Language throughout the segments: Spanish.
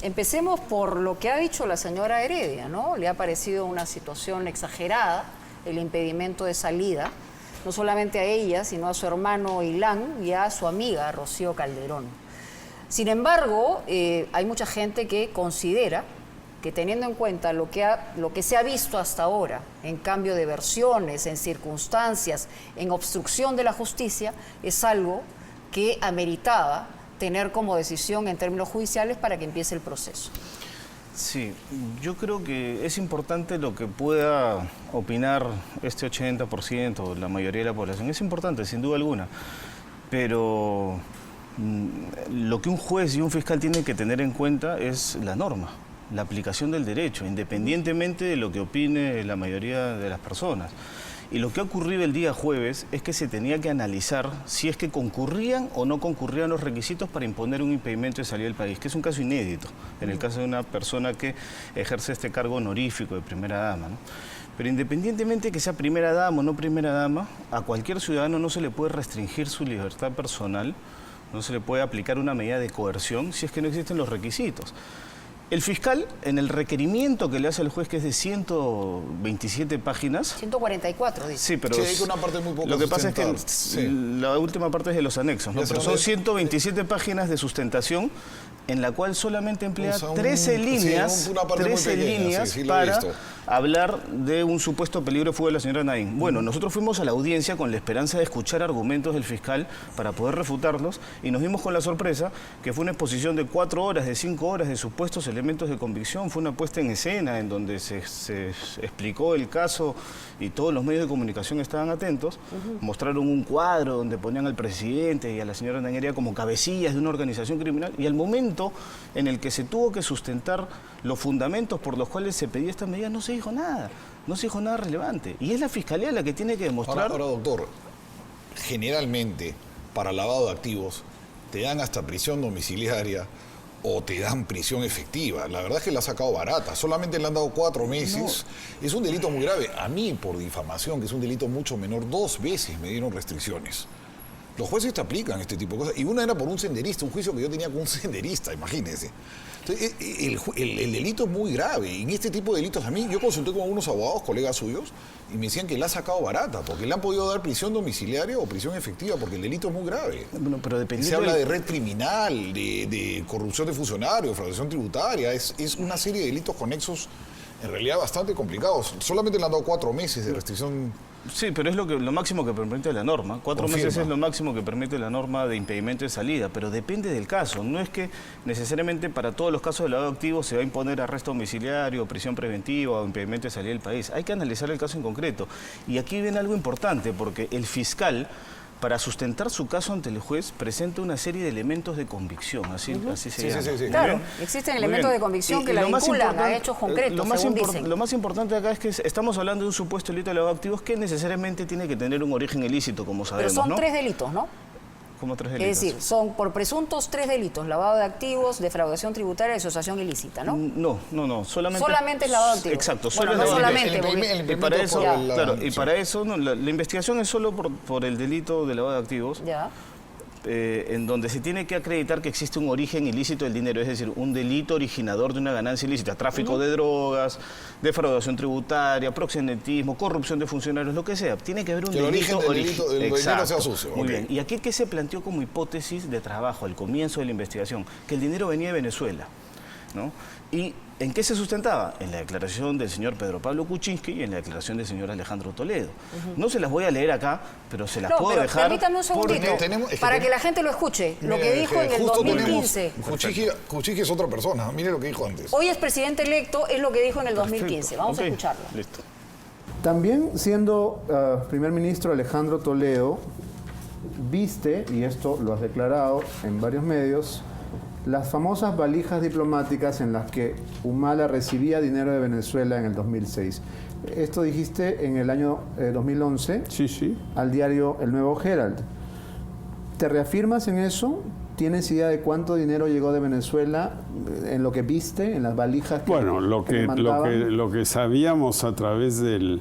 Empecemos por lo que ha dicho la señora Heredia, ¿no? Le ha parecido una situación exagerada el impedimento de salida, no solamente a ella, sino a su hermano Ilan y a su amiga Rocío Calderón. Sin embargo, hay mucha gente que considera que, teniendo en cuenta lo que se ha visto hasta ahora en cambio de versiones, en circunstancias, en obstrucción de la justicia, es algo que ameritaba tener como decisión en términos judiciales para que empiece el proceso. Sí, yo creo que es importante lo que pueda opinar este 80%, la mayoría de la población. Es importante, sin duda alguna, pero lo que un juez y un fiscal tienen que tener en cuenta es la norma, la aplicación del derecho, independientemente de lo que opine la mayoría de las personas. Y lo que ha ocurrido el día jueves es que se tenía que analizar si es que concurrían o no concurrían los requisitos para imponer un impedimento de salida del país, que es un caso inédito, en el caso de una persona que ejerce este cargo honorífico de primera dama, ¿no? Pero independientemente de que sea primera dama o no primera dama, a cualquier ciudadano no se le puede restringir su libertad personal, no se le puede aplicar una medida de coerción si es que no existen los requisitos. El fiscal, en el requerimiento que le hace al juez, que es de 127 páginas... 144, dice. Sí, pero sí, una parte muy poco lo que pasa es que sí, la última parte es de los anexos, ¿no? Pero son 127 páginas de sustentación en la cual solamente emplea 13 líneas, para hablar de un supuesto peligro de fuga de la señora Naín. Bueno, nosotros fuimos a la audiencia con la esperanza de escuchar argumentos del fiscal para poder refutarlos y nos dimos con la sorpresa que fue una exposición de 4 horas, de 5 horas de supuestos elementos de convicción. Fue una puesta en escena en donde se explicó el caso y todos los medios de comunicación estaban atentos. Mostraron un cuadro donde ponían al presidente y a la señora Naín como cabecillas de una organización criminal, y al momento en el que se tuvo que sustentar los fundamentos por los cuales se pedía esta medida, no se dijo nada, no se dijo nada relevante. Y es la Fiscalía la que tiene que demostrar... Ahora, doctor, generalmente para lavado de activos te dan hasta prisión domiciliaria o te dan prisión efectiva. La verdad es que la ha sacado barata. Solamente le han dado 4 meses. No. Es un delito muy grave. A mí, por difamación, que es un delito mucho menor, 2 veces me dieron restricciones. Los jueces te aplican este tipo de cosas. Y una era por un senderista, un juicio que yo tenía con un senderista, imagínense. Entonces, el delito es muy grave. Y en este tipo de delitos, a mí, yo consulté con algunos abogados, colegas suyos, y me decían que la ha sacado barata, porque le han podido dar prisión domiciliaria o prisión efectiva, porque el delito es muy grave. Bueno, pero se habla de red criminal, de corrupción de funcionarios, fraudación tributaria. Es una serie de delitos conexos, en realidad, bastante complicados. Solamente le han dado 4 meses de restricción. Sí, pero es lo máximo que permite la norma. 4 meses es lo máximo que permite la norma de impedimento de salida, pero depende del caso. No es que necesariamente para todos los casos de lavado de activos se va a imponer arresto domiciliario, prisión preventiva o impedimento de salida del país. Hay que analizar el caso en concreto. Y aquí viene algo importante, porque el fiscal, para sustentar su caso ante el juez, presenta una serie de elementos de convicción, así se llama. Sí. Claro, existen elementos de convicción que la vinculan a hechos concretos, según dicen. Lo más importante acá es que estamos hablando de un supuesto delito de lavado de activos que necesariamente tiene que tener un origen ilícito, como sabemos, pero son, ¿no?, 3 delitos, ¿no? ¿Cómo 3 delitos? Es decir, son por presuntos 3 delitos: lavado de activos, defraudación tributaria y asociación ilícita, ¿no? No, solamente es lavado de activos. Exacto, bueno, no solamente. Y para eso, para eso la investigación es solo por el delito de lavado de activos. Ya. En donde se tiene que acreditar que existe un origen ilícito del dinero, es decir, un delito originador de una ganancia ilícita, tráfico de drogas, defraudación tributaria, proxenetismo, corrupción de funcionarios, lo que sea. Tiene que haber un delito. El origen del dinero sea sucio. Muy bien. Y aquí, ¿qué se planteó como hipótesis de trabajo al comienzo de la investigación? Que el dinero venía de Venezuela, ¿no? ¿Y en qué se sustentaba? En la declaración del señor Pedro Pablo Kuczynski y en la declaración del señor Alejandro Toledo. No se las voy a leer acá, pero se las puedo dejar. Permítame un segundito, para que la gente lo escuche. Lo que dijo en el 2015. Kuczynski es otra persona, mire lo que dijo antes. Hoy es presidente electo, es lo que dijo en el 2015. Vamos a escucharlo. Listo. También siendo primer ministro Alejandro Toledo, viste, y esto lo has declarado en varios medios, las famosas valijas diplomáticas en las que Humala recibía dinero de Venezuela en el 2006. Esto dijiste en el año 2011 al diario El Nuevo Herald. ¿Te reafirmas en eso? ¿Tienes idea de cuánto dinero llegó de Venezuela en lo que viste, en las valijas que lo que sabíamos a través del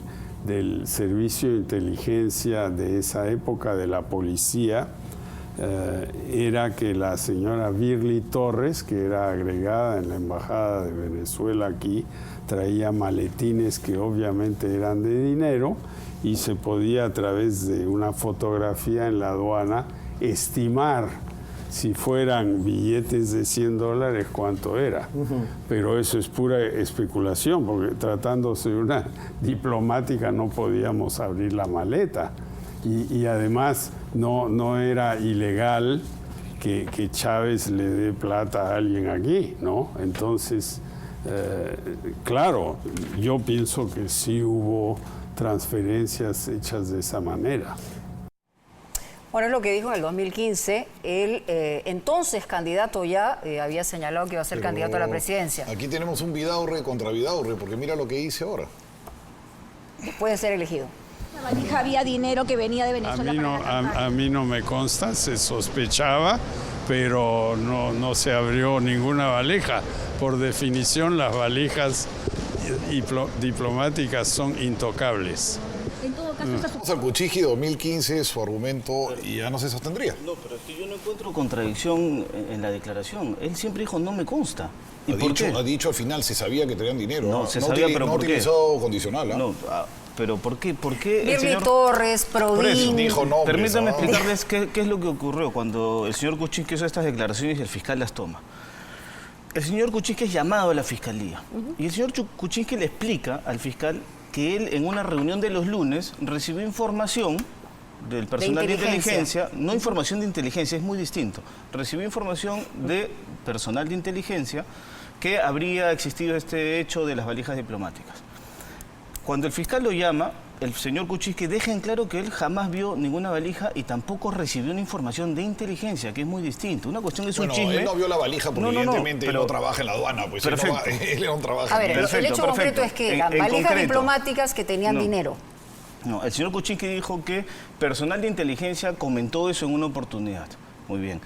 servicio de inteligencia de esa época de la policía, era que la señora Birly Torres, que era agregada en la Embajada de Venezuela aquí, traía maletines que obviamente eran de dinero y se podía a través de una fotografía en la aduana estimar si fueran billetes de $100 cuánto era. Pero eso es pura especulación, porque tratándose de una diplomática no podíamos abrir la maleta. Y además no era ilegal que Chávez le dé plata a alguien aquí, ¿no? Entonces, claro, yo pienso que sí hubo transferencias hechas de esa manera. Bueno, es lo que dijo en el 2015. Él, entonces candidato ya, había señalado que iba a ser candidato a la presidencia. Aquí tenemos un Vidaurre contra Vidaurre, porque mira lo que dice ahora. Puede ser elegido. En la valija había dinero que venía de Venezuela. A mí no me consta, se sospechaba, pero no se abrió ninguna valija. Por definición, las valijas diplomáticas son intocables. En todo caso, Vamos al Kuczynski 2015, su argumento ya no se sostendría. No, pero es que yo no encuentro contradicción en la declaración. Él siempre dijo, no me consta. ¿Y por qué? Ha dicho al final, se sabía que tenían dinero. No, se sabía, pero no ¿por qué? utilizó condicional. ¿Ah? No, pero ¿por qué? ¿Por qué el Birly señor... Torres, Por eso Prodin. dijo nombres. Permítanme ¿no? explicarles qué es lo que ocurrió cuando el señor Kuczynski hizo estas declaraciones y el fiscal las toma. El señor Kuczynski es llamado a la fiscalía y el señor Kuczynski le explica al fiscal que él en una reunión de los lunes recibió información del personal de inteligencia, no información de inteligencia, es muy distinto. Recibió información de personal de inteligencia que habría existido este hecho de las valijas diplomáticas. Cuando el fiscal lo llama, el señor Kuczynski deja en claro que él jamás vio ninguna valija y tampoco recibió una información de inteligencia, que es muy distinto. Una cuestión es un chisme. Él no vio la valija porque evidentemente él no trabaja en la aduana. Pues perfecto. Él no trabaja. A ver, Perfecto, el hecho concreto es que eran valijas concreto. diplomáticas que tenían dinero. No, el señor Kuczynski dijo que personal de inteligencia comentó eso en una oportunidad. Muy bien.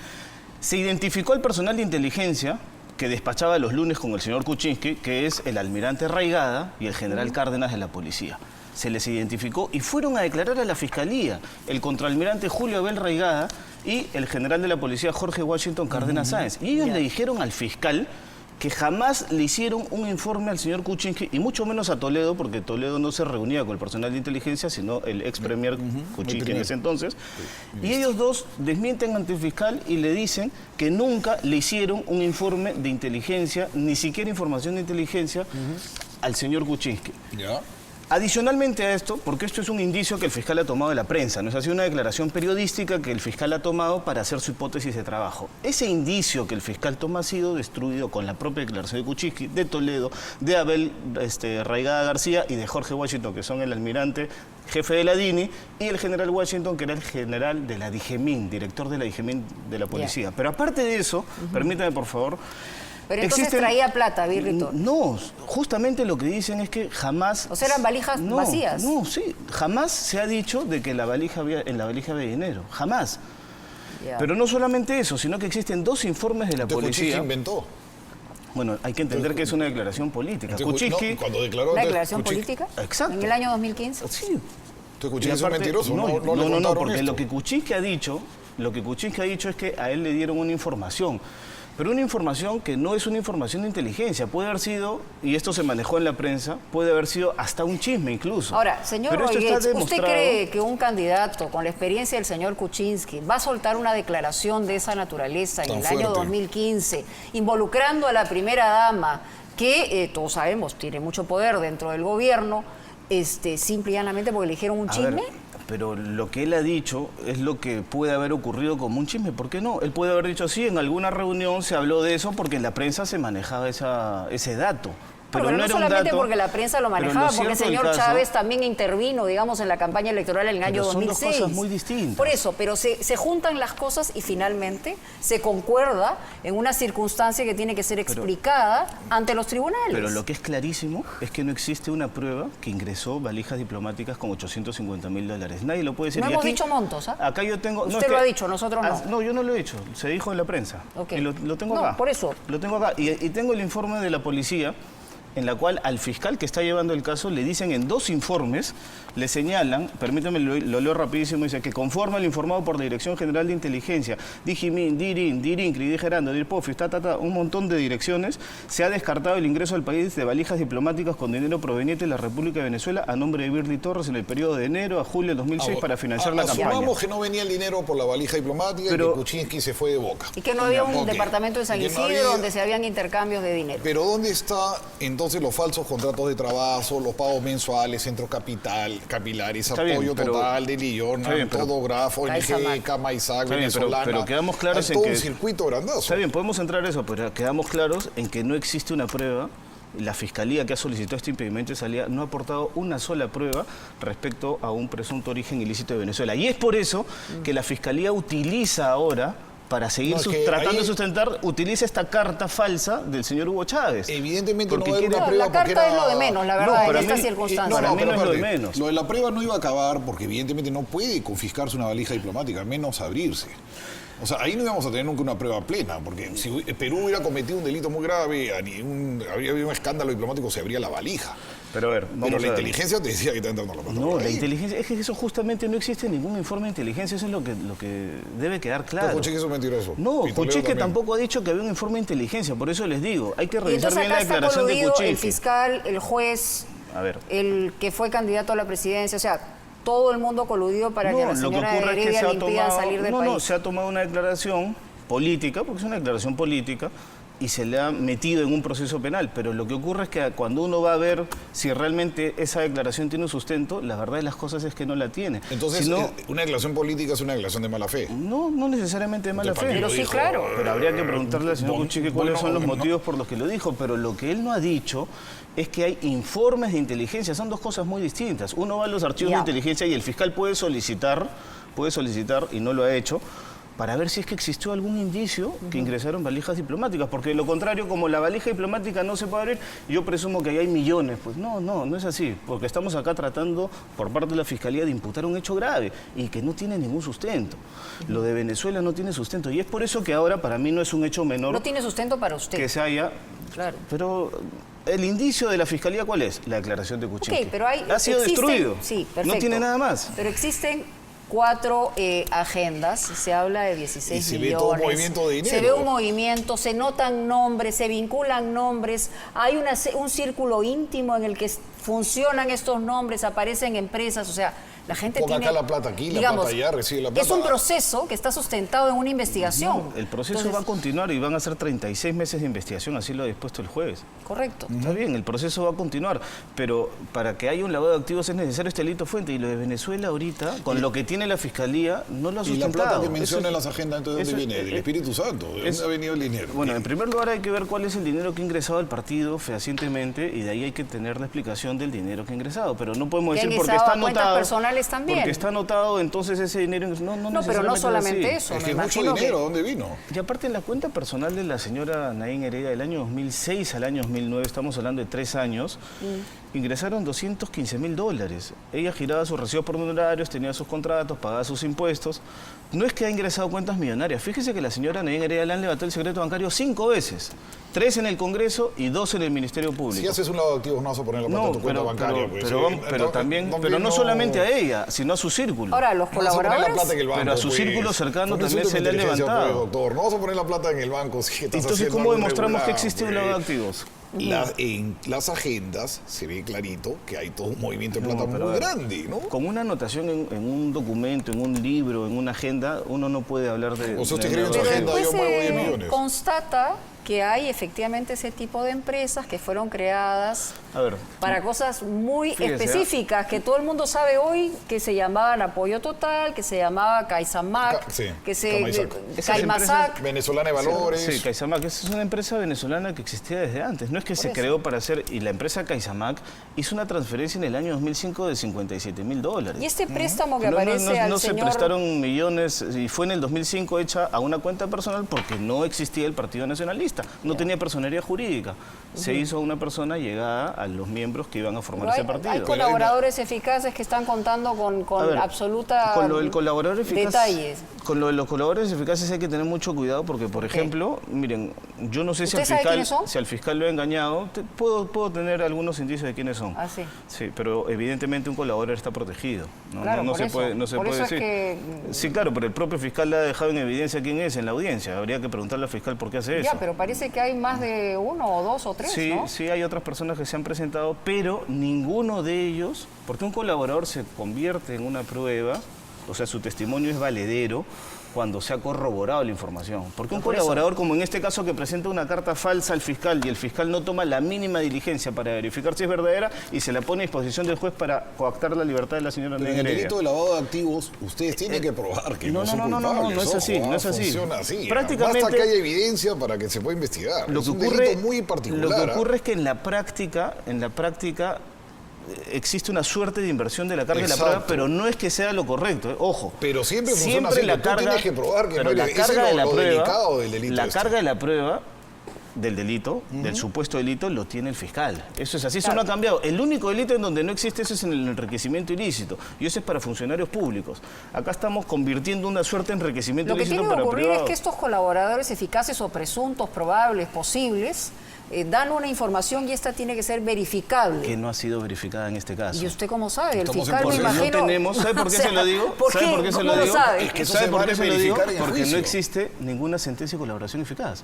Se identificó al personal de inteligencia que despachaba los lunes con el señor Kuczynski, que es el almirante Raigada y el general Cárdenas de la policía. Se les identificó y fueron a declarar a la fiscalía el contraalmirante Julio Abel Raigada y el general de la policía Jorge Washington Cárdenas Sáenz. Y ellos le dijeron al fiscal que jamás le hicieron un informe al señor Kuczynski y mucho menos a Toledo, porque Toledo no se reunía con el personal de inteligencia, sino el ex premier Kuczynski en ese entonces. Y ellos dos desmienten ante el fiscal y le dicen que nunca le hicieron un informe de inteligencia, ni siquiera información de inteligencia, al señor Kuczynski. ¿Ya? Adicionalmente a esto, porque esto es un indicio que el fiscal ha tomado de la prensa, no es así una declaración periodística que el fiscal ha tomado para hacer su hipótesis de trabajo. Ese indicio que el fiscal toma ha sido destruido con la propia declaración de Kuczynski, de Toledo, de Abel Raigada García y de Jorge Washington, que son el almirante jefe de la DINI, y el general Washington, que era el general de la DIGEMIN, director de la DIGEMIN de la policía. Pero aparte de eso, permítame por favor... Pero entonces traía plata, Birly Torres. No, justamente lo que dicen es que jamás... O sea, eran valijas vacías. No, sí, jamás se ha dicho de que en la valija había dinero, jamás. Ya. Pero no solamente eso, sino que existen dos informes de la Entonces, policía. Kuczynski inventó. Bueno, hay que entender que es una declaración política. Entonces, Kuczynski... no, cuando declaró... ¿Una entonces, declaración Kuczynski- política? Exacto. ¿En el año 2015? Sí. Entonces Kuczynski es un aparte- mentiroso. No, le no, contaron porque esto. lo que Kuczynski ha dicho es que a él le dieron una información. Pero una información que no es una información de inteligencia. Puede haber sido, y esto se manejó en la prensa, puede haber sido hasta un chisme incluso. Ahora, señor Pero esto está Roiguech, ¿usted demostrado. cree que un candidato con la experiencia del señor Kuczynski va a soltar una declaración de esa naturaleza en Tan el año fuerte. 2015, involucrando a la primera dama, que todos sabemos tiene mucho poder dentro del gobierno, simple y llanamente porque le dijeron un A chisme? ver, pero lo que él ha dicho es lo que puede haber ocurrido como un chisme. ¿Por qué no? Él puede haber dicho, sí, en alguna reunión se habló de eso porque en la prensa se manejaba ese dato. Pero Bueno, no no era un solamente dato, porque la prensa lo pero manejaba, lo porque el cierto del señor caso- Chávez también intervino, digamos, en la campaña electoral en el año Pero son dos 2006. cosas muy distintas. Por eso, pero se juntan las cosas y finalmente se concuerda en una circunstancia que tiene que ser explicada ante los tribunales. Pero lo que es clarísimo es que no existe una prueba que ingresó valijas diplomáticas con $850.000. Nadie lo puede decir. No Y hemos aquí- dicho montos, ¿ah? Acá yo tengo... Usted es que- lo ha dicho, nosotros no. No, yo no lo he dicho. Se dijo en la prensa. Ok. Y lo tengo No, acá. por eso. Lo tengo acá. Y tengo el informe de la policía en la cual al fiscal que está llevando el caso le dicen en 2 informes, le señalan, permítame, lo leo rapidísimo, dice que conforme al informado por la Dirección General de Inteligencia, Digimin, Dirin, Dirincri, Digerando, Dirpofis, un montón de direcciones, se ha descartado el ingreso al país de valijas diplomáticas con dinero proveniente de la República de Venezuela a nombre de Birly Torres en el periodo de enero a julio del 2006 para financiar la campaña. Asumamos que no venía el dinero por la valija diplomática y que Kuczynski se fue de Boca. Y que no había un departamento de San Isidro donde se habían intercambios de dinero. Pero ¿dónde está entonces los falsos contratos de trabajo, los pagos mensuales, centros capilares, apoyo total de Lillona, todo Grafo, ONG, Cama Isaac, venezolana? Pero quedamos claros en todo que... un circuito grandazo. Está bien, podemos entrar a eso, pero quedamos claros en que no existe una prueba. La Fiscalía que ha solicitado este impedimento de salida no ha aportado una sola prueba respecto a un presunto origen ilícito de Venezuela. Y es por eso que la Fiscalía utiliza ahora, para seguir tratando de sustentar, utiliza esta carta falsa del señor Hugo Chávez. Evidentemente no va a haber una prueba. La carta es lo de menos, la verdad, en estas circunstancias. Para mí no es lo de menos. Lo de la prueba no iba a acabar porque evidentemente no puede confiscarse una valija diplomática, menos abrirse. O sea, ahí no íbamos a tener nunca una prueba plena, porque si Perú hubiera cometido un delito muy grave, habría habido un escándalo diplomático, se abría la valija. Pero a ver, pero la inteligencia te decía que está entrando la plata. No, la inteligencia, es que eso justamente no existe ningún informe de inteligencia, eso es lo que debe quedar claro. Pero Kuczynski es mentiroso. No, Kuczynski tampoco ha dicho que había un informe de inteligencia, por eso les digo, hay que revisar bien la declaración de Kuczynski. El fiscal, el juez, el que fue candidato a la presidencia, o sea, todo el mundo coludió para que a la señora Heredia le impidan salir del país. No, se ha tomado una declaración política, porque es una declaración política, y se le ha metido en un proceso penal. Pero lo que ocurre es que cuando uno va a ver si realmente esa declaración tiene un sustento, la verdad de las cosas es que no la tiene. Entonces, ¿una declaración política es una declaración de mala fe? No, no necesariamente de mala fe. Pero sí, claro. Pero habría que preguntarle al señor Kuczynski cuáles son los motivos por los que lo dijo. Pero lo que él no ha dicho es que hay informes de inteligencia. Son 2 cosas muy distintas. Uno va a los archivos de inteligencia y el fiscal puede solicitar, y no lo ha hecho, para ver si es que existió algún indicio que ingresaron valijas diplomáticas, porque de lo contrario, como la valija diplomática no se puede abrir, yo presumo que ahí hay millones. Pues no es así, porque estamos acá tratando por parte de la Fiscalía de imputar un hecho grave y que no tiene ningún sustento. Lo de Venezuela no tiene sustento y es por eso que ahora para mí no es un hecho menor. No tiene sustento para usted. Que se haya... Claro. Pero el indicio de la Fiscalía, ¿cuál es? La declaración de Kuczynski. Okay, pero ha sido destruido. Sí, perfecto. No tiene nada más. Pero existen 4 agendas, se habla de 16 se millones. Ve todo un movimiento de dinero. Se ve un movimiento, se notan nombres, se vinculan nombres, hay un círculo íntimo en el que funcionan estos nombres, aparecen empresas, o sea, la gente Ponga tiene... acá la plata aquí, la plata allá, recibe la plata. Es un proceso que está sustentado en una investigación. El proceso va a continuar y van a ser 36 meses de investigación, así lo ha dispuesto el juez. Correcto. Está bien, el proceso va a continuar, pero para que haya un lavado de activos es necesario este delito fuente, y lo de Venezuela ahorita, con lo que tiene la Fiscalía, no lo ha sustentado. ¿Y la plata que menciona en las agendas, entonces dónde viene? ¿Del Espíritu Santo? ¿De dónde ha venido el dinero? Bueno, en primer lugar hay que ver cuál es el dinero que ha ingresado al partido fehacientemente, y de ahí hay que tener la explicación del dinero que ha ingresado, pero no podemos decir porque está anotado. Personales también. Porque está anotado, entonces ese dinero... No, pero no solamente eso. Es que es mucho dinero, ¿dónde vino? Y aparte en la cuenta personal de la señora Naín Heredia del año 2006 al año 2009, estamos hablando de 3 años, ingresaron $215.000. Ella giraba sus recibos por honorarios, tenía sus contratos, pagaba sus impuestos. No es que ha ingresado cuentas millonarias. Fíjese que la señora Naín Heredia le han levantado el secreto bancario 5 veces. 3 en el Congreso y 2 en el Ministerio Público. Si haces un lavado de activos no vas a poner la plata en tu cuenta bancaria. Pero no solamente a ella, sino a su círculo. Ahora, los colaboradores... Pero a su círculo cercano también se le ha levantado. Doctor, no vas a poner la plata en el banco. Entonces, ¿cómo demostramos que existe un lavado de activos? En las agendas se ve clarito que hay todo un movimiento de plata muy grande, ¿no? Con una anotación en un documento, en un libro, en una agenda, uno no puede hablar de... O sea, usted cree en su agenda, yo muevo 10 millones. Constata que hay efectivamente ese tipo de empresas que fueron creadas para cosas muy específicas, que todo el mundo sabe hoy, que se llamaban Apoyo Total, que se llamaba Caisamac, Caimasac. Venezolana de Valores. Sí, Caisamac, esa es una empresa venezolana que existía desde antes. No es que se creó para hacer... Y la empresa Caisamac hizo una transferencia en el año 2005 de $57.000. Y este préstamo que aparece al no señor... se prestaron millones, y fue en el 2005 hecha a una cuenta personal porque no existía el Partido Nacionalista. lista. No tenía personería jurídica. Se hizo una persona llegada a los miembros que iban a formar ese partido. Hay colaboradores eficaces que están contando con absoluta con lo del colaborador eficaz, detalles. Con lo de los colaboradores eficaces hay que tener mucho cuidado porque, por ejemplo, miren, yo no sé si al fiscal lo ha engañado. Puedo tener algunos indicios de quiénes son. Ah, sí. Sí, pero evidentemente un colaborador está protegido. No, claro, no se puede decir. Sí, claro, pero el propio fiscal le ha dejado en evidencia quién es en la audiencia. Habría que preguntarle al fiscal por qué hace eso. Ya, pero parece que hay más de uno o dos o tres, sí, ¿no? Sí, hay otras personas que se han presentado, pero ninguno de ellos, porque un colaborador se convierte en una prueba, o sea, su testimonio es valedero cuando se ha corroborado la información. Porque un colaborador, como en este caso, que presenta una carta falsa al fiscal y el fiscal no toma la mínima diligencia para verificar si es verdadera y se la pone a disposición del juez para coactar la libertad de la señora Nadine Heredia. En el delito de lavado de activos, ustedes tienen que probar que no son culpables. No es así, no es así. Funciona así. Prácticamente, basta que haya evidencia para que se pueda investigar. Es un delito muy particular. Lo que ocurre es que en la práctica existe una suerte de inversión de la carga de la prueba, pero no es que sea lo correcto, ojo. Pero siempre funciona así, tú tienes que probar que no la carga de la prueba, delicado del delito. La carga de la prueba del delito, del supuesto delito, lo tiene el fiscal. Eso es así, eso no ha cambiado. El único delito en donde no existe eso es en el enriquecimiento ilícito. Y eso es para funcionarios públicos. Acá estamos convirtiendo una suerte de enriquecimiento ilícito para privados. Lo que tiene que ocurrir es que estos colaboradores eficaces o presuntos, probables, posibles, dan una información y esta tiene que ser verificable. Que no ha sido verificada en este caso. ¿Y usted cómo sabe? El fiscal, me imagino... No tenemos, ¿sabe por qué se lo digo? ¿Sabe por qué se lo digo? Es que ¿sabe por qué se lo digo? Porque no existe ninguna sentencia de colaboración eficaz.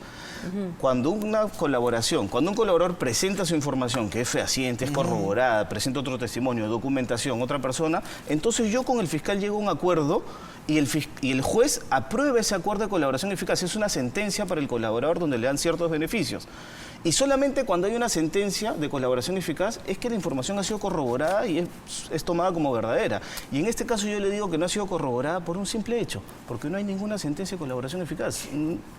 Cuando una colaboración, cuando un colaborador presenta su información, que es fehaciente, es corroborada, presenta otro testimonio, documentación, otra persona, entonces yo con el fiscal llego a un acuerdo y el juez aprueba ese acuerdo de colaboración eficaz. Es una sentencia para el colaborador donde le dan ciertos beneficios. Y solamente cuando hay una sentencia de colaboración eficaz es que la información ha sido corroborada y es tomada como verdadera. Y en este caso yo le digo que no ha sido corroborada por un simple hecho, porque no hay ninguna sentencia de colaboración eficaz.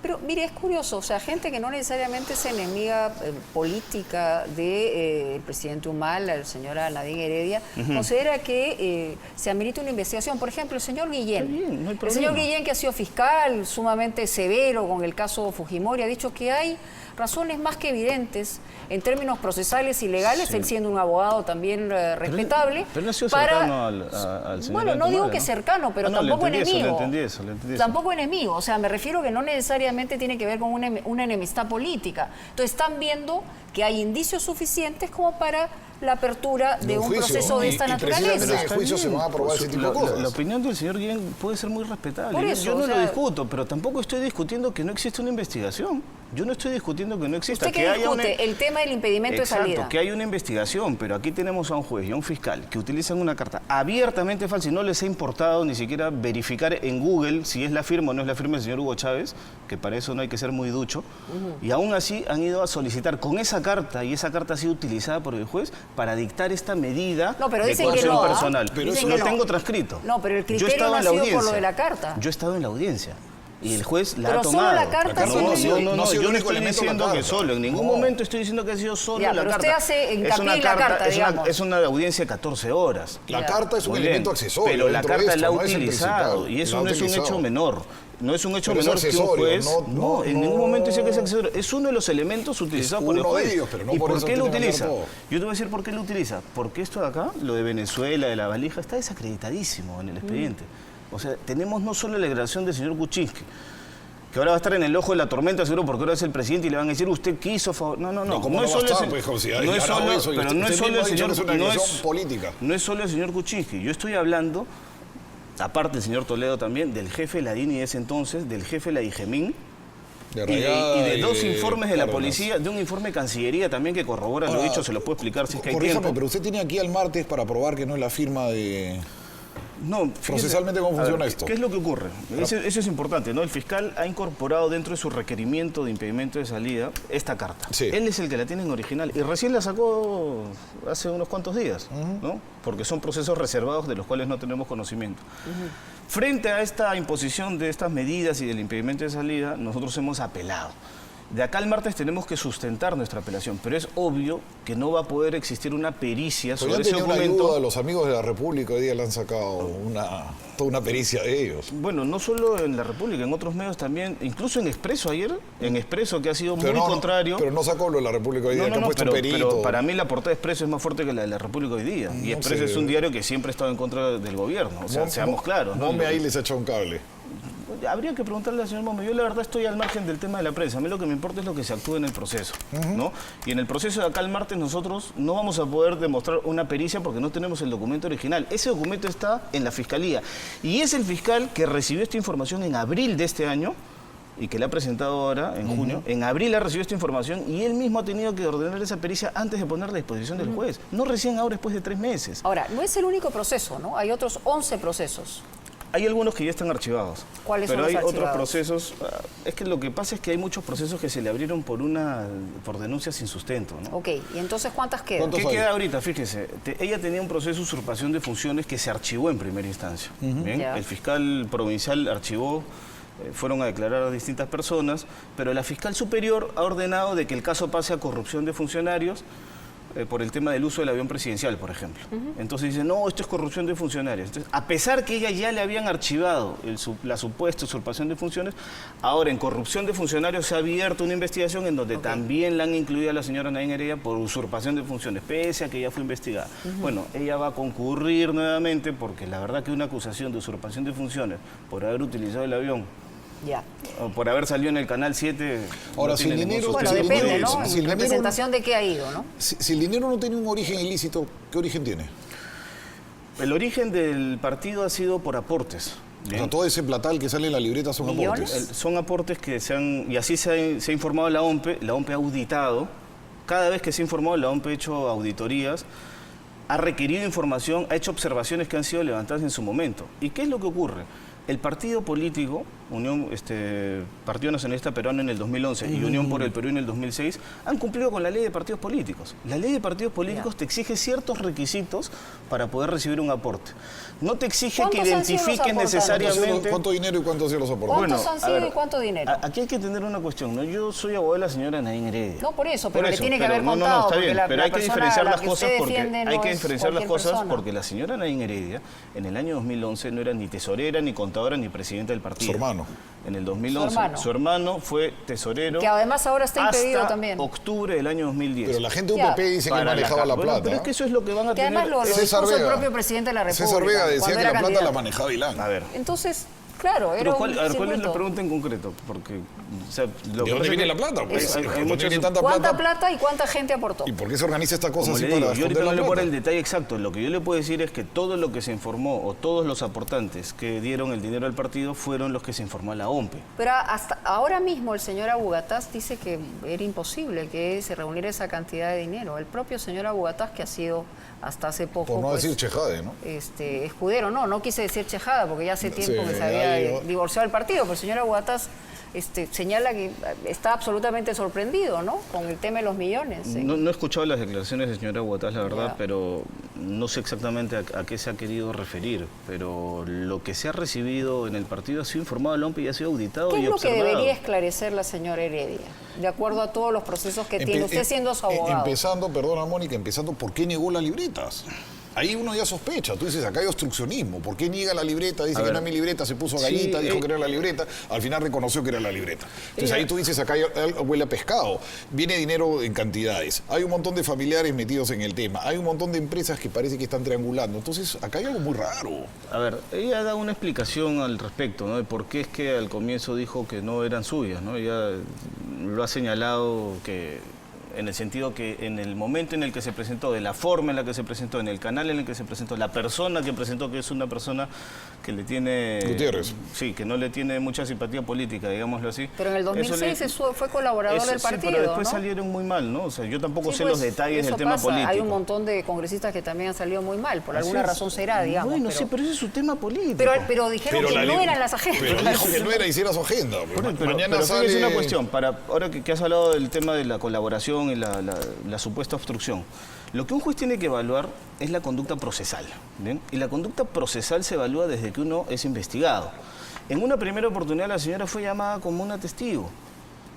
Pero mire, es curioso, o sea, gente que no necesariamente es enemiga política del presidente Humala, la señora Nadine Heredia, considera que se amerita una investigación. Por ejemplo, el señor Guillén. Bien, no hay problema. El señor Guillén, que ha sido fiscal sumamente severo con el caso Fujimori, ha dicho que hay razones más que evidentes en términos procesales y legales, él siendo un abogado también respetable. Pero no ha sido cercano al señor. Bueno, no digo que cercano, pero tampoco enemigo. Le entendí eso. Tampoco enemigo, o sea, me refiero que no necesariamente tiene que ver con una enemistad política. Entonces están viendo que hay indicios suficientes como para la apertura de un proceso de esta naturaleza. En el juicio se van a aprobar ese tipo de cosas. La opinión del señor Guillén puede ser muy respetable. Por eso, yo no lo discuto, pero tampoco estoy discutiendo que no existe una investigación. Yo no estoy discutiendo que no exista. ¿Usted qué discute? El tema del impedimento de salida. Exacto, que hay una investigación, pero aquí tenemos a un juez y a un fiscal que utilizan una carta abiertamente falsa y no les ha importado ni siquiera verificar en Google si es la firma o no es la firma del señor Hugo Chávez, que para eso no hay que ser muy ducho, y aún así han ido a solicitar con esa carta, y esa carta ha sido utilizada por el juez para dictar esta medida de coerción personal. Pero eso lo tengo transcrito. No, pero el criterio no ha sido por lo de la carta. Yo he estado en la audiencia. Y el juez la ha tomado. Pero solo la carta. No, yo no estoy diciendo que solo. En ningún momento estoy diciendo que ha sido solo la carta. Usted hace hincapié en la carta, digamos. Es una audiencia de 14 horas. La carta es un elemento accesorio. Pero la carta la ha utilizado. Y eso no es un hecho menor. No es un hecho menor que un juez. No, en ningún momento dice que es accesorio. Es uno de los elementos utilizados por el juez. ¿Y por qué lo utiliza? Yo te voy a decir por qué lo utiliza. Porque esto de acá, lo de Venezuela, de la valija, está desacreditadísimo en el expediente. O sea, tenemos no solo la declaración del señor Kuczynski, que ahora va a estar en el ojo de la tormenta seguro porque ahora es el presidente y le van a decir usted quiso favor. No es solo el señor Kuczynski. Yo estoy hablando, aparte del señor Toledo también, del jefe de la DINI de ese entonces, del jefe de la IGEMIN, y de dos informes de la policía, de un informe de Cancillería también que corrobora lo dicho, se lo puedo explicar si es que hay tiempo. Pero usted tiene aquí al martes para probar que no es la firma de... No, procesalmente, ¿cómo funciona esto? ¿Qué es lo que ocurre? Eso es importante, ¿no? El fiscal ha incorporado dentro de su requerimiento de impedimento de salida esta carta. Sí. Él es el que la tiene en original y recién la sacó hace unos cuantos días, ¿no? Porque son procesos reservados de los cuales no tenemos conocimiento. Frente a esta imposición de estas medidas y del impedimento de salida, nosotros hemos apelado. De acá al martes tenemos que sustentar nuestra apelación, pero es obvio que no va a poder existir una pericia sobre ese una documento. ayuda, los amigos de la República hoy día le han sacado toda una pericia de ellos. Bueno, no solo en la República, en otros medios también, incluso en Expreso ayer, en Expreso que ha sido muy contrario. Pero no sacó lo de la República hoy día, que han puesto perito. Pero para mí la portada de Expreso es más fuerte que la de la República hoy día. Y Expreso es un diario que siempre ha estado en contra del gobierno, o sea, seamos claros. ¿no? Ahí les ha echado un cable. Habría que preguntarle al señor Momo. Yo la verdad estoy al margen del tema de la prensa. A mí lo que me importa es lo que se actúe en el proceso, ¿no? Y en el proceso de acá al martes nosotros no vamos a poder demostrar una pericia porque no tenemos el documento original. Ese documento está en la Fiscalía. Y es el fiscal que recibió esta información en abril de este año y que la ha presentado ahora, en junio. En abril ha recibido esta información y él mismo ha tenido que ordenar esa pericia antes de ponerla a disposición del juez. No recién ahora, después de 3 meses. Ahora, no es el único proceso, ¿no? Hay otros 11 procesos. Hay algunos que ya están archivados. ¿Cuáles son pero los hay archivados? otros procesos. Es que lo que pasa es que hay muchos procesos que se le abrieron por denuncias sin sustento, ¿no? Ok, ¿y entonces cuántas quedan? ¿Qué queda ahorita? Fíjese, ella tenía un proceso de usurpación de funciones que se archivó en primera instancia. ¿Bien? Ya. El fiscal provincial archivó, fueron a declarar a distintas personas, pero la fiscal superior ha ordenado de que el caso pase a corrupción de funcionarios por el tema del uso del avión presidencial, por ejemplo. Entonces dice, no, esto es corrupción de funcionarios. Entonces, a pesar que ella ya le habían archivado la supuesta usurpación de funciones, ahora en corrupción de funcionarios se ha abierto una investigación en donde también la han incluido a la señora Nadine Heredia por usurpación de funciones, pese a que ya fue investigada. Bueno, ella va a concurrir nuevamente porque la verdad que una acusación de usurpación de funciones por haber utilizado el avión, Ya. o por haber salido en el Canal 7... Ahora, no sin tiene ningún dinero... Bueno, si el depende, dinero- ¿no? si el En dinero- representación de qué ha ido, ¿no? Si el dinero no tiene un origen ilícito, ¿qué origen tiene? El origen del partido ha sido por aportes. O sea, todo ese platal que sale en la libreta son ¿Millones? aportes. Son aportes que se han... Y así se ha informado la OMPE ha auditado. Cada vez que se ha informado, la OMPE ha hecho auditorías, ha requerido información, ha hecho observaciones que han sido levantadas en su momento. ¿Y qué es lo que ocurre? El partido político, Partido Nacionalista Peruano en el 2011 y Unión por el Perú en el 2006, han cumplido con la ley de partidos políticos. La ley de partidos políticos te exige ciertos requisitos para poder recibir un aporte. No te exige que ¿Cuántos han sido los identifiques aportantes? necesariamente... ¿Cuánto dinero y cuántos han sido los aportes? ¿Cuántos Bueno, han a sido ver, y cuánto dinero? Aquí hay que entender una cuestión, ¿no? Yo soy abogado de la señora Nadine Heredia. No, por eso, pero le tiene que pero haber no, contado, está porque bien, la pero hay que persona diferenciar a la las que cosas usted porque defiende no hay que es diferenciar las cualquier cosas persona. porque la señora Nadine Heredia en el año 2011 no era ni tesorera, ni contadora, ni presidenta del partido. Su hermano. En el 2011. Su hermano fue tesorero. Que además ahora está impedido hasta también. octubre del año 2010. Pero la gente de Ya. UPP dice que Para manejaba la bueno, plata. pero es que eso es lo que van a Que tener. además lo César dispuso el Vega. propio presidente de la República. César Vega decía cuando que era la plata la candidato. manejaba Ilán. A ver. Entonces, claro, era Pero un ¿cuál es la circuito. pregunta en concreto? Porque, o sea, lo ¿De que dónde pasa es viene que la plata? Pues, hay cuando muchas- tiene tanta ¿Cuánta plata. plata y cuánta gente aportó? ¿Y por qué se organiza esta cosa Como así le para digo, yo ahorita esconder no la le puedo dar plata? el detalle exacto. Lo que yo le puedo decir es que todo lo que se informó o todos los aportantes que dieron el dinero al partido fueron los que se informó a la OMPE. Pero hasta ahora mismo el señor Abugataz dice que era imposible que se reuniera esa cantidad de dinero. El propio señor Abugataz, que ha sido hasta hace poco Por no pues, decir Chejade, ¿no? escudero, no quise decir Chejada porque ya hace tiempo Sí, que se ahí había va. divorciado del partido, pero el señor Abugataz señala que está absolutamente sorprendido, ¿no? Con el tema de los millones. ¿sí? No he escuchado las declaraciones del señor Aguataz, la verdad, Ya. pero no sé exactamente a qué se ha querido referir. Pero lo que se ha recibido en el partido ha sido informado al OMPE y ha sido auditado ¿Qué y es lo que observado. debería esclarecer la señora Heredia, de acuerdo a todos los procesos que tiene usted siendo su abogado? Empezando, perdona Mónica, empezando, ¿por qué negó las libretas? Ahí uno ya sospecha, tú dices, acá hay obstruccionismo, ¿por qué niega la libreta? Dice que no es mi libreta, se puso gallita, dijo que era la libreta, al final reconoció que era la libreta. Entonces ahí tú dices, acá huele a pescado, viene dinero en cantidades, hay un montón de familiares metidos en el tema, hay un montón de empresas que parece que están triangulando, entonces acá hay algo muy raro. A ver, ella da una explicación al respecto, ¿no? De por qué es que al comienzo dijo que no eran suyas, ¿no? Ella lo ha señalado que en el sentido que en el momento en el que se presentó, de la forma en la que se presentó, en el canal en el que se presentó, la persona que presentó, que es una persona que le tiene... Gutiérrez. Sí, que no le tiene mucha simpatía política, digámoslo así. Pero en el 2006 fue colaborador del partido, sí, pero después ¿no? salieron muy mal, ¿no? O sea, yo tampoco Sí, sé pues, los detalles del eso tema pasa. político. Hay un montón de congresistas que también han salido muy mal, por alguna Así es. razón será, digamos. Bueno, sí, pero ese es su tema político. pero dijeron que no eran las agendas. Pero dijo que no era, hiciera su agenda. Mañana fíjese sale... una cuestión, ahora que has hablado del tema de la colaboración y la supuesta obstrucción, lo que un juez tiene que evaluar es la conducta procesal, ¿bien? Y la conducta procesal se evalúa desde que uno es investigado. En una primera oportunidad la señora fue llamada como una testigo.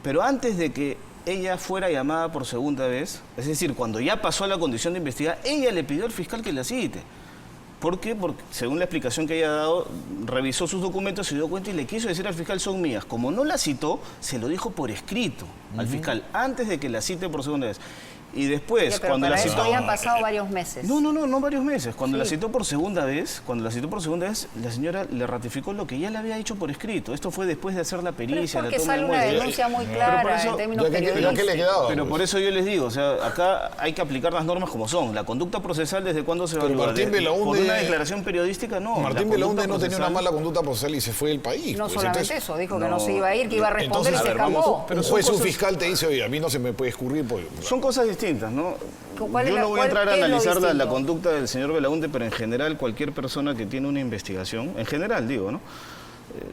Pero antes de que ella fuera llamada por segunda vez, es decir, cuando ya pasó a la condición de investigar, ella le pidió al fiscal que la cite. ¿Por qué? Porque según la explicación que ella ha dado, revisó sus documentos, se dio cuenta y le quiso decir al fiscal son mías. Como no la citó, se lo dijo por escrito al fiscal, antes de que la cite por segunda vez. Y después, pero cuando para la eso citó... habían pasado varios meses. No varios meses. Cuando Sí. la citó por segunda vez, la señora le ratificó lo que ya le había dicho por escrito. Esto fue después de hacer la Pero es pericia, la porque toma de sale una muestras. denuncia muy Pero clara por eso- en términos ¿Ya qué le periodísticos. quedaba? Pero pues? por eso yo les digo, o sea, acá hay que aplicar las normas como son. La conducta procesal, ¿desde cuándo se Pero evalúa? Martín Belaúnde- Por una declaración periodística, no. Martín La Belaúnde conducta no tenía una procesal- mala conducta procesal y se fue del país. No pues. solamente Entonces, eso, dijo que no no. se iba a ir, que iba a responder Entonces, y se a ver, escapó. un Pero son juez, un cosas- fiscal te dice, oye, a mí no se me puede escurrir. Pues, Son cosas distintas, ¿no? ¿Cuál es Yo la- no voy a entrar a qué es lo analizar la distinto? conducta del señor Belaúnde, pero en general cualquier persona que tiene una investigación, en general digo, ¿no?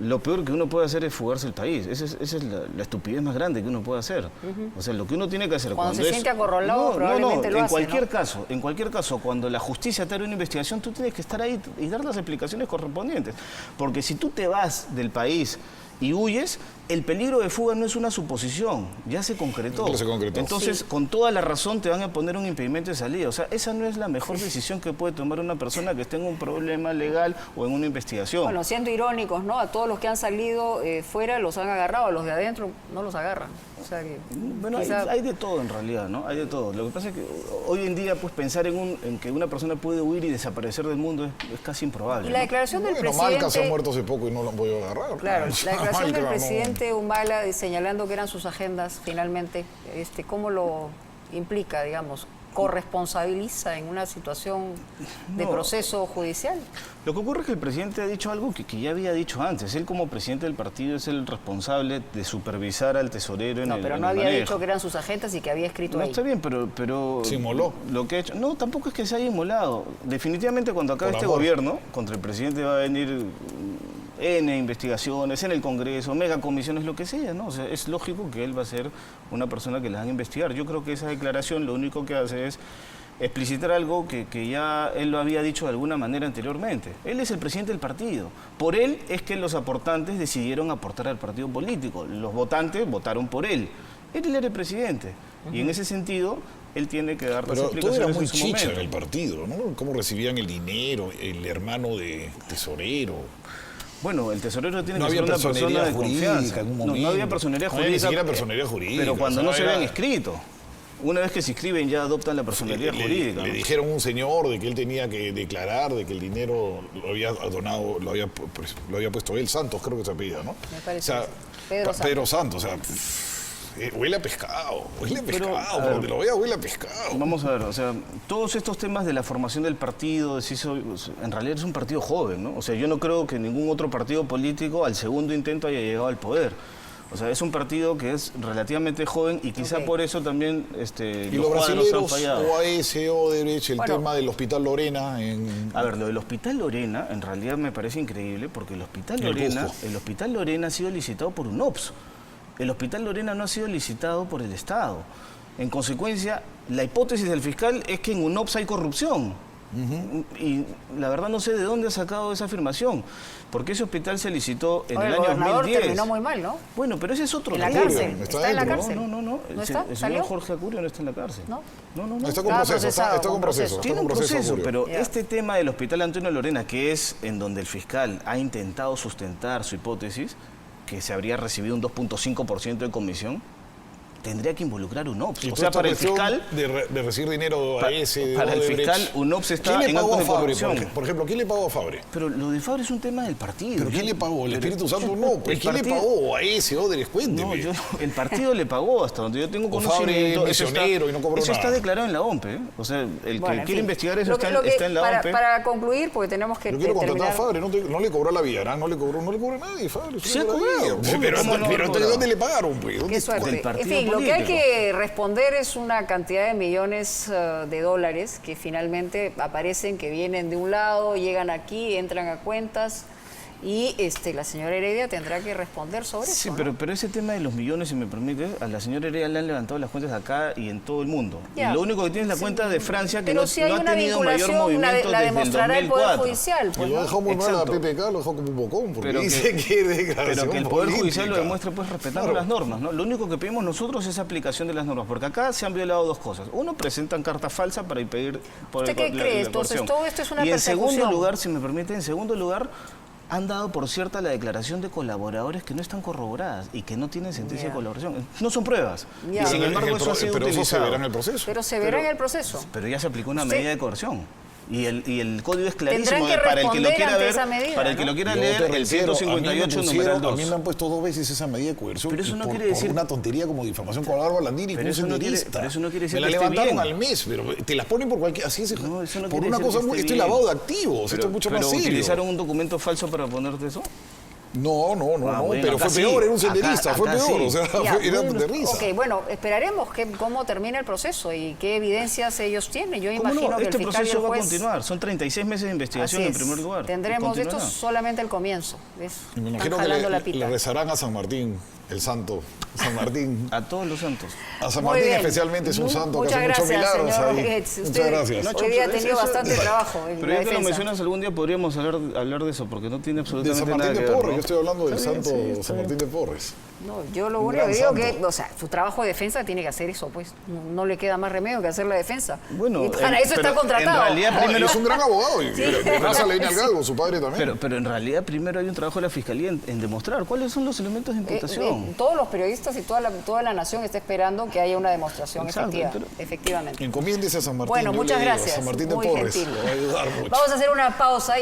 Lo peor que uno puede hacer es fugarse del país. Esa es la estupidez más grande que uno puede hacer. O sea, lo que uno tiene que hacer Cuando se siente acorralado, probablemente lo en hace, cualquier caso, cuando la justicia te haga una investigación, tú tienes que estar ahí y dar las explicaciones correspondientes. Porque si tú te vas del país y huyes, el peligro de fuga no es una suposición, ya se concretó. Ya se concretó. Entonces, con toda la razón te van a poner un impedimento de salida. O sea, esa no es la mejor decisión que puede tomar una persona que esté en un problema legal o en una investigación. Bueno, siendo irónicos, ¿no? A todos los que han salido fuera los han agarrado, a los de adentro no los agarran. O sea que Bueno, quizá- hay de todo en realidad, ¿no? Hay de todo. Lo que pasa es que hoy en día, pues pensar en que una persona puede huir y desaparecer del mundo es casi improbable. Y la ¿no? declaración del bueno, Malca se ha presidente... muerto hace poco y no lo han podido agarrar. Claro, la declaración Malca, del no. presidente Humala señalando que eran sus agendas finalmente, ¿cómo lo implica, digamos? ¿Corresponsabiliza en una situación de No. proceso judicial? Lo que ocurre es que el presidente ha dicho algo que ya había dicho antes. Él como presidente del partido es el responsable de supervisar al tesorero en No, el pero en no el había manejo. dicho que eran sus agendas y que había escrito No, ahí. está bien, pero Se inmoló. lo que ha hecho... No, tampoco es que se haya inmolado. Definitivamente cuando acabe Por este amor. gobierno, contra el presidente va a venir N investigaciones en el Congreso, megacomisiones, lo que sea, ¿no? O sea, es lógico que él va a ser una persona que la van a investigar. Yo creo que esa declaración lo único que hace es explicitar algo que ya él lo había dicho de alguna manera anteriormente. Él es el presidente del partido. Por él es que los aportantes decidieron aportar al partido político. Los votantes votaron por él. Él era el presidente. Y en ese sentido, él tiene que dar las Pero todo era explicaciones muy en su chicha en momento. el partido, ¿no? Cómo recibían el dinero, el hermano de tesorero. Bueno, el tesorero tiene No que había ser una persona personería de jurídica confianza. en un No, no momento. había personería No había jurídica. ni siquiera personería jurídica, Pero cuando o sea, no se era- habían inscrito. Una vez que se inscriben ya adoptan la personería jurídica. Le ¿no? dijeron a un señor de que él tenía que declarar de que el dinero lo había donado, lo había puesto él, Santos, creo que se apellida, ¿no? Me parece O sea, que sí. Pedro Santos, o sea, huele a pescado, Pero, por a ver, donde lo vea huele a pescado. Vamos a ver, o sea, todos estos temas de la formación del partido, en realidad es un partido joven, ¿no? O sea, yo no creo que ningún otro partido político al segundo intento haya llegado al poder. O sea, es un partido que es relativamente joven y quizá Ok. por eso también Y los los cuadros han brasileños, fallado. OAS, Odebrecht, el Bueno. tema del Hospital Lorena en... A ver, lo del Hospital Lorena en realidad me parece increíble porque el Hospital En el Lorena, Cusco. el Hospital Lorena ha sido licitado por UNOPS. El Hospital Lorena no ha sido licitado por el Estado. En consecuencia, la hipótesis del fiscal es que en UNOPS hay corrupción. Y la verdad no sé de dónde ha sacado esa afirmación, porque ese hospital se licitó en Ahora, el el año gobernador 2010. terminó muy mal, ¿no? Bueno, pero ese es otro En la tema. cárcel. Está Está en la dentro, cárcel. No. ¿No El está? señor ¿Salió? Jorge Acurio no está en la cárcel. ¿No? No. Está con Estaba proceso, procesado, está con proceso. Está Tiene con un proceso, Julio. pero Ya. este tema del Hospital Antonio Lorena, que es en donde el fiscal ha intentado sustentar su hipótesis, que se habría recibido un 2.5% de comisión, tendría que involucrar un OPS. Y O toda sea, esta para el cuestión fiscal, de recibir dinero a ese, para el Odebrecht. fiscal, UNOPS está ¿Quién le en pagó actos a de Fabre, corrupción. por ejemplo? ¿Quién le pagó a Fabre? pero lo de Fabre es un tema del partido. ¿Pero quién le pagó? ¿El Pero- Espíritu Santo? No, pues el ¿quién le partido- pagó a ese Odebrecht? Cuénteme. No, el partido le pagó hasta donde yo tengo O Fabre conocimiento. es misionero y no cobró eso nada. está declarado en la OMP. ¿eh? O sea, el Bueno, que en quiere fin. investigar eso Lo que- está en la OMP. para concluir, porque tenemos que Yo quiero contratar a terminar... Fabre, no le cobró a la Villarán, no le cobró a nadie, Fabre. Sí ha no le cobrado, cobró. obvio, Pero, ¿cómo no pero habrá entonces, cobrado? ¿dónde le pagaron? Pues? Qué suerte. Del partido En fin, lo que hay político. que responder es una cantidad de millones de dólares que finalmente aparecen, que vienen de un lado, llegan aquí, entran a cuentas Y la señora Heredia tendrá que responder sobre Sí, eso. ¿no? pero ese tema de los millones, si me permite, a la señora Heredia le han levantado las cuentas acá y en todo el mundo. Ya. Y lo único que tiene es la cuenta de Francia, que Pero no, si hay no ha una tenido mayor vinculación, movimiento la desde el demostrará el Poder 2004. Judicial. Y Pues, lo ¿no? dejó muy mal a Exacto. PPK, lo dejó como un bocón, porque Pero dice que es declaración Pero que el Poder Judicial lo política. demuestre pues respetando Claro. las normas, ¿no? Lo único que pedimos nosotros es aplicación de las normas, porque acá se han violado dos cosas. Uno, presentan carta falsa para impedir ¿Usted qué cree? Entonces, coerción. todo esto es una Y en segundo persecución. lugar, si me permite, en segundo lugar, han dado por cierta la declaración de colaboradores que no están corroboradas y que no tienen sentencia de colaboración. No son pruebas. Ya. Y sin embargo, eso ha sido pero eso se utilizado. verá en el proceso. Pero se verá en el proceso. Pero ya se aplicó una Usted- medida de coerción. Y el código es Tendrán clarísimo que para el que lo responder quiera ante ver, esa medida, para el que ¿no? lo quiera Yo leer, te el refiero, 158 numeral a mí 2. me han puesto 2 veces esa medida de coerción. Pero eso y no por, quiere decir- por una tontería como difamación con Álvaro Landini, Pero que es eso un no quiere- senderista. pero eso no quiere decir Me la que esté levantaron bien. al mes, pero te las ponen por cualquier... Así es, No, eso no por quiere una decir cosa que muy... esté Esto es bien. lavado de activos, esto es mucho más serio. ¿Utilizaron un documento falso para ponerte eso? No, Bueno, pero acá fue peor, sí. era un senderista, Acá fue peor, sí. o sea, Ya, era bueno, de risa. Ok, bueno, esperaremos cómo termina el proceso y qué evidencias ellos tienen. Yo ¿Cómo imagino no? que Este el fiscal y proceso el va a juez... continuar. Son 36 meses de investigación Así en es. primer lugar. Tendremos, Y esto es continuará. solamente el comienzo. ¿Ves? Y me Están imagino que jalando la le pita. rezarán a San Martín, el santo, San Martín. A todos los santos. A San Muy Martín bien. especialmente es un santo que Muchas hace muchos gracias, milagros señor ahí. Getz. Muchas Usted gracias. Hoy día ha tenido Eso- bastante trabajo en Pero la ya que lo defensa. mencionas algún día podríamos hablar de eso, porque no tiene De absolutamente San Martín nada de que ver, Porres, ¿no? yo estoy hablando del Está bien, santo sí, está San bien. Martín de Porres. No, yo lo Un único que gran digo santo. que, o sea, su trabajo de defensa tiene que hacer eso, pues. No le queda más remedio que hacer la defensa. Bueno, y para eso pero está contratado. en realidad No, primero- él es un gran abogado y de raza le viene al galgo, su padre también. Pero en realidad primero hay un trabajo de la Fiscalía en demostrar cuáles son los elementos de imputación. Todos los periodistas y toda la nación está esperando que haya una demostración Exacto, efectiva, pero- efectivamente. Encomiéndese a San Martín. Bueno, yo muchas le digo, gracias. San Martín de Muy Porres, gentil. le va a ayudar mucho. Vamos a hacer una pausa.